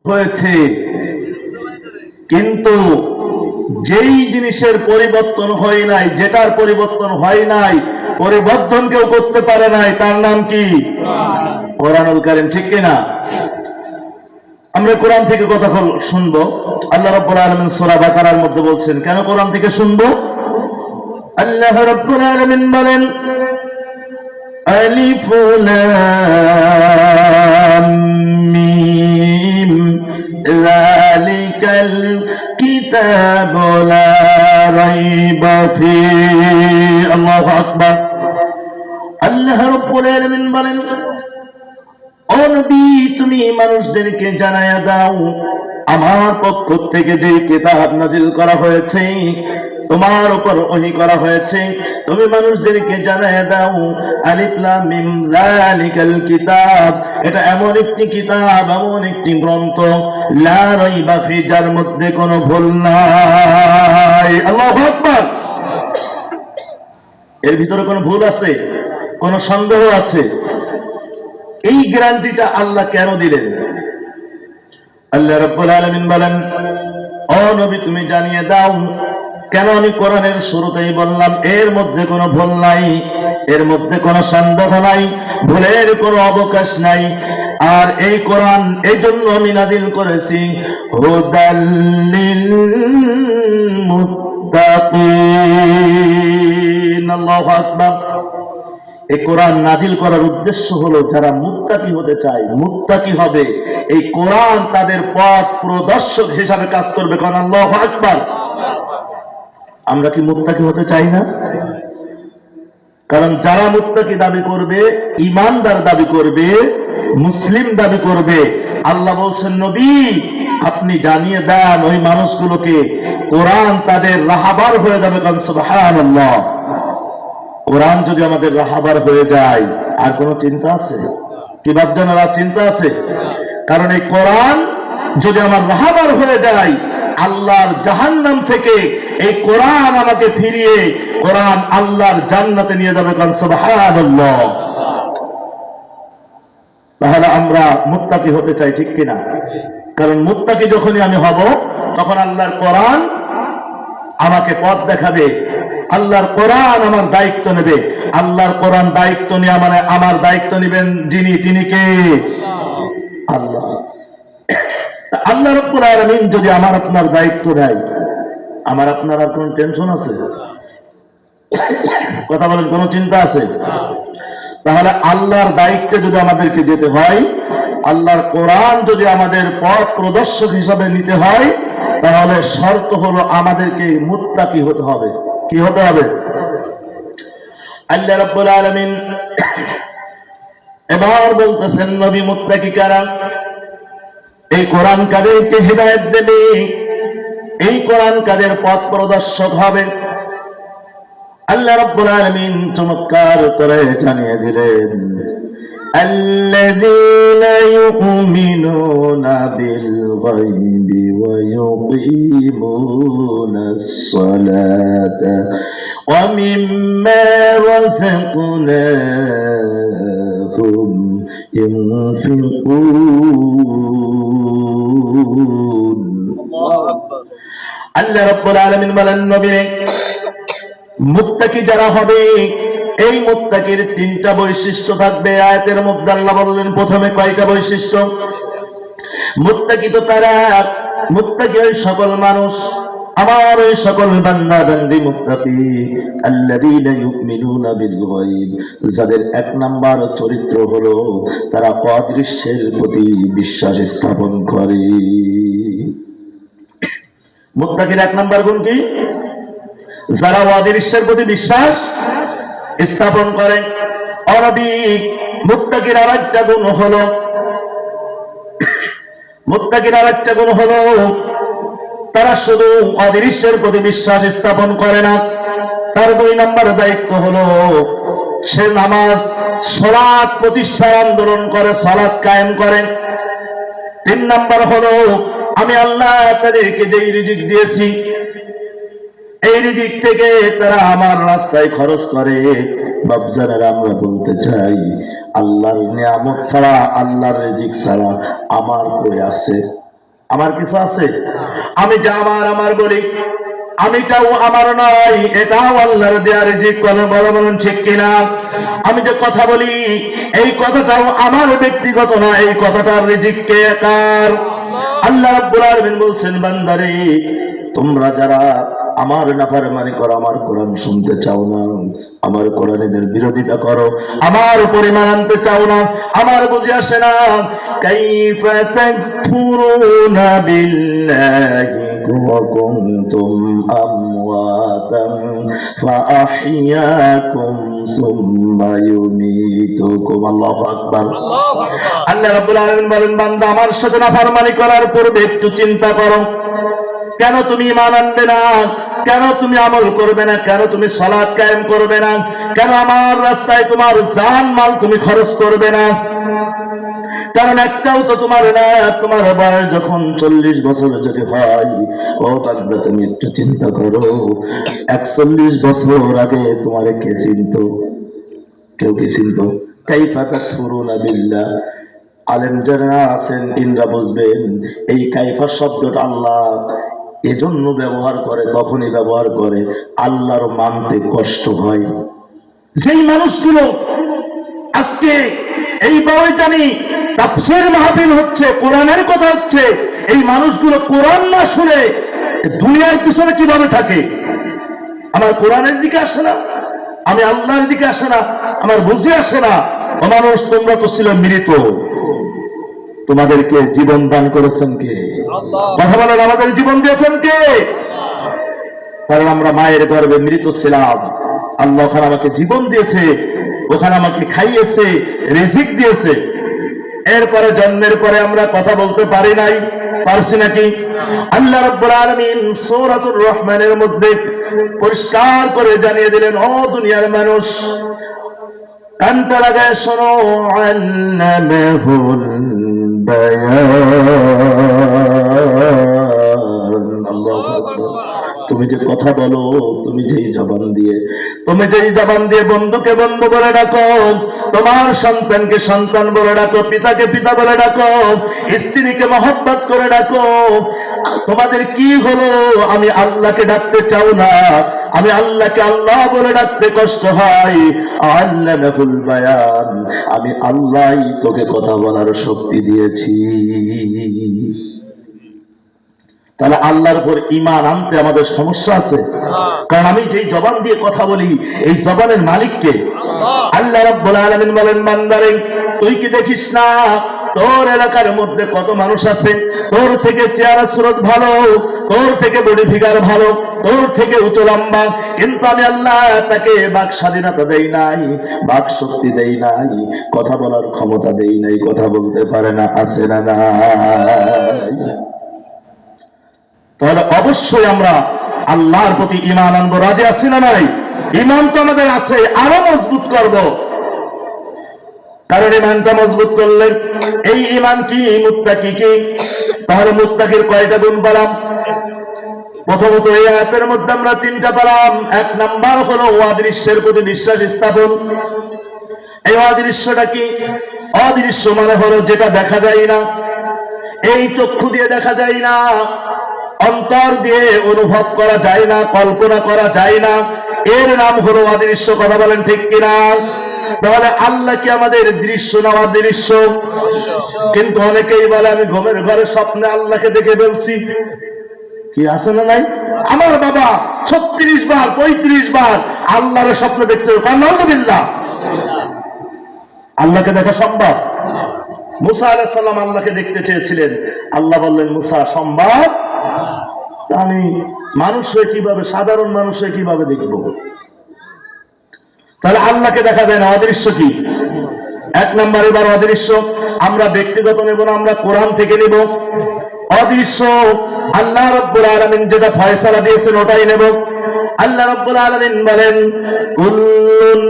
হয়েছে, কিন্তু যেই জিনিসের পরিবর্তন হয় নাই, যেটার পরিবর্তন হয় নাই, পরিবর্তন কেউ করতে পারে নাই, তার নাম কি? কোরআনুল কারীম, ঠিক কিনা? আমরা কোরআন থেকে কথা শুনবো। আল্লাহ রাব্বুল আলামিন সূরা বাকারার মধ্যে বলছেন, কেন কোরআন থেকে শুনবো? আল্লাহ রাব্বুল আলামিন বলেন, আলিফ লাম মিম যালিকাল কিতাবু লা রাইবা ফীহি। আল্লাহু আকবার। আল্লাহ রাব্বুল আলামিন বলেন, ও নবী, তুমি মানুষদেরকে জানায়া দাও আমার পক্ষ থেকে যে কিতাব নাজিল করা হয়েছে, তোমার উপর ওহী করা হয়েছে, তুমি মানুষদেরকে জানায়া দাও আলিফ লাম মিম যালিকাল কিতাব, এটা এমন একটি কিতাব, এমন একটি গ্রন্থ, লা রাইবা ফি, যার মধ্যে কোনো ভুল নাই। আল্লাহু আকবার। এর ভিতরে কোনো ভুল আছে? কোনো সন্দেহ আছে? এই গ্যারান্টিটা আল্লাহ কেন দিলেন? আল্লাহ রাব্বুল আলামিন বলেন, ও নবী, তুমি জানিয়ে দাও কেন আমি কোরআনের শুরুতেই বললাম এর মধ্যে কোনো ভুল নাই, এর মধ্যে কোনো সন্দেহ নাই, ভুলের কোনো অবকাশ নাই। আর এই কোরআন এই জন্য আমি নাযিল করেছি হুদাল লিল মুত্তাকিন। আল্লাহু আকবার। এই কোরআন নাজিল করার উদ্দেশ্য হলো যারা মুত্তাকি হতে চায়, মুত্তাকি হবে। এই কোরআন তাদের পথ প্রদর্শক হিসাবে কাজ করবে। কারণ আল্লাহু আকবার। আমরা কি মুত্তাকি হতে চাই না? কারণ যারা মুত্তাকি দাবি করবে, ঈমানদার দাবি করবে, মুসলিম দাবি করবে, আল্লাহ বলছেন, নবী আপনি জানিয়ে দেন ওই মানুষগুলোকে কোরআন তাদের রাহাবার হয়ে যাবে। কারণ সুবহানাল্লাহ, কোরআন যদি আমাদের রাহাবার হয়ে যায় আর কোনো চিন্তা আছে কি? বাপজানারা, চিন্তা আছে? কারণ এই কোরআন যদি আমার রাহাবার হয়ে যায়, আল্লাহর জাহান্নাম থেকে এই কোরআন আমাকে ফিরিয়ে কোরআন আল্লাহর জান্নাতে নিয়ে যাবে। কারণ সুবহানাল্লাহ। তাহলে আমরা মুত্তাকি হতে চাই, ঠিক কিনা? কারণ মুত্তাকি যখনই আমি হব, তখন আল্লাহর কোরআন আমাকে পথ দেখাবে, আল্লাহর কোরআন আমার দায়িত্ব নেবে। আল্লাহর কোরআন দায়িত্ব নিয়ে মানে আমার দায়িত্ব নেবেন যিনি, তিনি কে? আল্লাহ। আল্লাহ রাব্বুল আলামিন যদি আমার আপনার দায়িত্ব নেয়, আমার আপনার আর কোন টেনশন আছে? কথা বলেন, কোন চিন্তা আছে? তাহলে আল্লাহর দায়িত্বে যদি আমাদেরকে যেতে হয়, আল্লাহর কোরআন যদি আমাদের পথ প্রদর্শক হিসাবে নিতে হয়, তাহলে শর্ত হলো আমাদেরকে মুত্তাকি হতে হবে। কি হতে হবে? আল্লাহ রাব্বুল আলামিন এবার বলতেছেন, নবী মুত্তাকি কারা? এই কোরআন কাদেরকে হিদায়াত দেবে, এই কোরআন কাদের পথ প্রদর্শক হবে? আল্লাহ রাব্বুল আলামিন চমৎকার করে জানিয়ে দিলেন, আল্লাযীনা ইউমিনুনা বিল গায়বি ওয়া ইউকিমুনাস সালাতা ওয়া মিম্মা রাযাকনাহুম ইউনফিকুন। আল্লাহ রাব্বুল আলামিন বলেন, নবী মুত্তাকি যারা হবে, এই মুত্তাকির তিনটা বৈশিষ্ট্য থাকবে। আয়াতের মধ্যে আল্লাহ বললেন প্রথমে কয়টা বৈশিষ্ট্য? মুত্তাকি তো তারা, মুত্তাকি ওই সকল মানুষ, আমার ওই সকল বান্দা বান্দি মুত্তাকি, আল্লাযীনা ইউমিনুনা বিল গায়ব, যাদের এক নাম্বার চরিত্র হলো তারা অদৃশ্যের প্রতি বিশ্বাস স্থাপন করে। মুত্তাকির এক নাম্বার গুণ কি? যারা অদৃশ্যের প্রতি বিশ্বাস স্থাপন করে। অনবিক মুত্তাকির আরেকটা গুণ হলো, মুত্তাকির আরেকটা গুণ হলো তারা শুধু অদৃশ্যের প্রতি বিশ্বাস স্থাপন করে না, তার দুই নম্বর দায়িত্ব হলো সে নামাজ সালাত প্রতিষ্ঠার আন্দোলন করে, সালাত কায়েম করে। তিন নম্বর হলো আমি আল্লাহ তাদেরকে যেই রিজিক দিয়েছি, এই রিজিক থেকে তারা আমার রাস্তায় খরচ করে। বাপজানেরা, আমরা বলতে চাই আল্লাহর নিয়ামত ছাড়া, আল্লাহর রিজিক ছাড়া আমার কই আছে? আমার কিছু আছে? আমি যা আমার বলি, আমিটাও আমার নয়, এটাও আল্লাহর দেয়া রিজিক। বলুন ঠিক কিনা? আমি যে কথা বলি এই কথাটাও আমার ব্যক্তিগত না, এই কথাটার রিজিক কে? কার? আল্লাহ রাব্বুল আলামিন বলছেন, বান্দারে তোমরা যারা আমার নাফরমানি করো, আমার কোরআন শুনতে চাও না, আমার কোরআনের বিরোধিতা করো, আমার উপর ঈমান আনতে চাও না, আমার বুঝে আসে না, কাইফা তাকফুরুনা বিল্লাহি ওয়া কুনতুম আমওয়াতান ফাআহইয়াকুম সুম্মা ইউমীতুকুম। আল্লাহু আকবার। আল্লাহ রাব্বুল আলামিন বলেন, বান্দা আমার সাথে নাফরমানি করার পূর্বে একটু চিন্তা করো, কেন তুমি ঈমান আনবে না? কেন তুমি আমল করবে না? কেন তুমি সালাত কায়েম করবে না? কেন আমার রাস্তায় তোমার জান মাল তুমি খরচ করবে না? কারণ একটাও তো তোমার না। তোমার বয়স যখন 40 বছর যদি হয়, ও বান্দা তুমি একটু চিন্তা করো, 41 বছর আগে তোমার কে চিনতো? কেউ কি চিনতো? কাইফা তাকফুরুনা বিল্লাহ। আলেম যারা আছেন ইনরা বুঝবেন, এই কাইফা শব্দটা আল্লাহ এজন্য ব্যবহার করে, তখনই ব্যবহার করে আল্লাহর মানতে কষ্ট হয়। যেই মানুষগুলো আজকে এই বই জানি তাফসীর মাহফিল হচ্ছে, কোরআনের কথা হচ্ছে, এই মানুষগুলো কোরআন না শুনে দুনিয়ার পিছনে কিভাবে থাকে? আমার কোরআনের দিকে আসে না, আমি আল্লাহর দিকে আসে না, আমার বুঝে আসে না। ও মানুষ, তোমরা তো ছিল মৃত, তোমাদেরকে জীবন দান করেছেন কে? কথা বলেন, আমাদের জীবন দিয়েছেন কে? কারণ আমরা মায়ের গর্ভে মৃত ছিলাম, আল্লাহ ওখানে আমাকে জীবন দিয়েছে, ওখানে আমাকে খাইয়েছে, রিজিক দিয়েছে। এরপরে জন্মের পরে আমরা কথা বলতে পারি নাই, পারছি নাকি? আল্লাহ রাব্বুল আলামিন সূরাতুর রহমানের মধ্যে পরিষ্কার করে জানিয়ে দিলেন, ও দুনিয়ার মানুষ, কানটা লাগায় শোনো, আল্লামাহুল বায়ান। আল্লাহু আকবার। তুমি যে কথা বলো, তুমি যেই জবান দিয়ে বন্ধুকে বন্ধু বলে ডাকো, তোমার সন্তানকে সন্তান বলে ডাকো, পিতাকে পিতা বলে ডাকো, স্ত্রীকে মহব্বত করে ডাকো, তোমাদের কি হলো? আমি আল্লাহকে ডাকতে চাও না, আমি আল্লাহকে আল্লাহ বলে ডাকতে কষ্ট হয়। আল্লামাহুল বায়ান, আমি আল্লাহই তোকে কথা বলার শক্তি দিয়েছি। তাহলে আল্লাহর উপর ঈমান আনতে আমাদের সমস্যা আছে, কারণ আমি যেই জবান দিয়ে কথা বলি এই জবানের মালিককে আল্লাহ রাব্বুল আলামিন বলেন, বান্দারে তুই কি দেখিস না তোর এলাকার মধ্যে কত মানুষ আছে, তোর থেকে চেহারা সুরত ভালো, তোর থেকে বডি ফিগার ভালো, তোর থেকে উঁচু লম্বা, কিন্তু আমি আল্লাহ তাকে বাক স্বাধীনতা দেই নাই, বাক শক্তি দেই নাই, কথা বলার ক্ষমতা দেই নাই, কথা বলতে পারে না। আছে না নাই? তাহলে অবশ্যই আমরা আল্লাহর প্রতি ঈমান আনবো। রাজি আছি না নাই? ঈমান তো আমাদের আছে, আরো মজবুত করব। কারণ ঈমানটা মজবুত করলে এই ঈমান কি মুত্তাকি কি? তাহলে মুত্তাকির কয়টা গুণ পেলাম? প্রথমত এই আয়াতের মধ্যে আমরা 3টা পেলাম। 1 নাম্বার হলো অদৃশ্যের প্রতি বিশ্বাস স্থাপন। এই অদৃশ্যটা কি? অদৃশ্য মানে হলো যেটা দেখা যায় না, এই চক্ষু দিয়ে দেখা যায় না, অন্তর দিয়ে অনুভব করা যায় না, কল্পনা করা যায় না, এর নাম হলো অদৃশ্য। কথা বলেন ঠিক কিনা? তাহলে আল্লাহ কি আমাদের দৃশ্য না অদৃশ্য? কিন্তু অনেকেই বলে আমি ঘুমের ঘরে স্বপ্নে আল্লাহকে দেখে ফেলছি। কি আছে না নাই? আমার বাবা 36 বার 35 বার আল্লাহর স্বপ্ন দেখছে। আলহামদুলিল্লাহ। আল্লাহকে দেখা সম্ভব? মুসা আলাইহিস সালাম আল্লাহকে দেখতে চেয়েছিলেন, আল্লাহ বললেন মুসা সম্ভব? আমি মানুষ হয়ে কিভাবে, সাধারণ মানুষ হয়ে কিভাবে দেখব? তাহলে আল্লাহকে দেখা যায় না। অদৃশ্য কি? 1 নম্বর এবার অদৃশ্য আমরা ব্যক্তিগত নেব না, আমরা কোরআন থেকে নেব। অদৃশ্য আল্লাহ রাব্বুল আলামিন যেটা ফয়সালা দিয়েছেন ওটাই নেব। আল্লাহ রাব্বুল আলামিন বলেন, কুল্লুন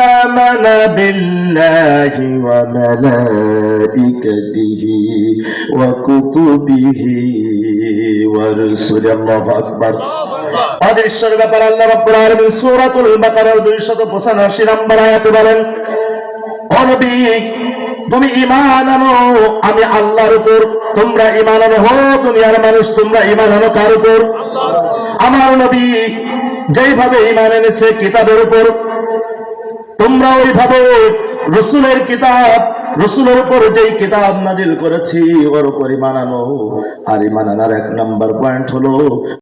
আমানা বিল্লাহি ওয়া মালাইকাতিহি ওয়া কুতুবিহি ওয়া রুসুলিহি। আল্লাহু আকবার। অদৃশ্যের ব্যাপারে আল্লাহ রাব্বুল আলামিন সূরাতুল বাকারার 285 নম্বর আয়াতে বলেন, ও নবী তুমি ঈমান আনো আমি আল্লাহর উপর, তোমরা ঈমান আনো হো দুনিয়ার মানুষ, তোমরা ঈমান আনো কার উপর? আমার নবী যেইভাবে ঈমান এনেছে কিতাবের উপর, তোমরা ওইভাবে রসুলের কিতাব, রসুলের উপর যেই কিতাব নাজিল করেছি ওর উপর ঈমান আনো। আর ঈমান আনার 1 নম্বর পয়েন্ট হলো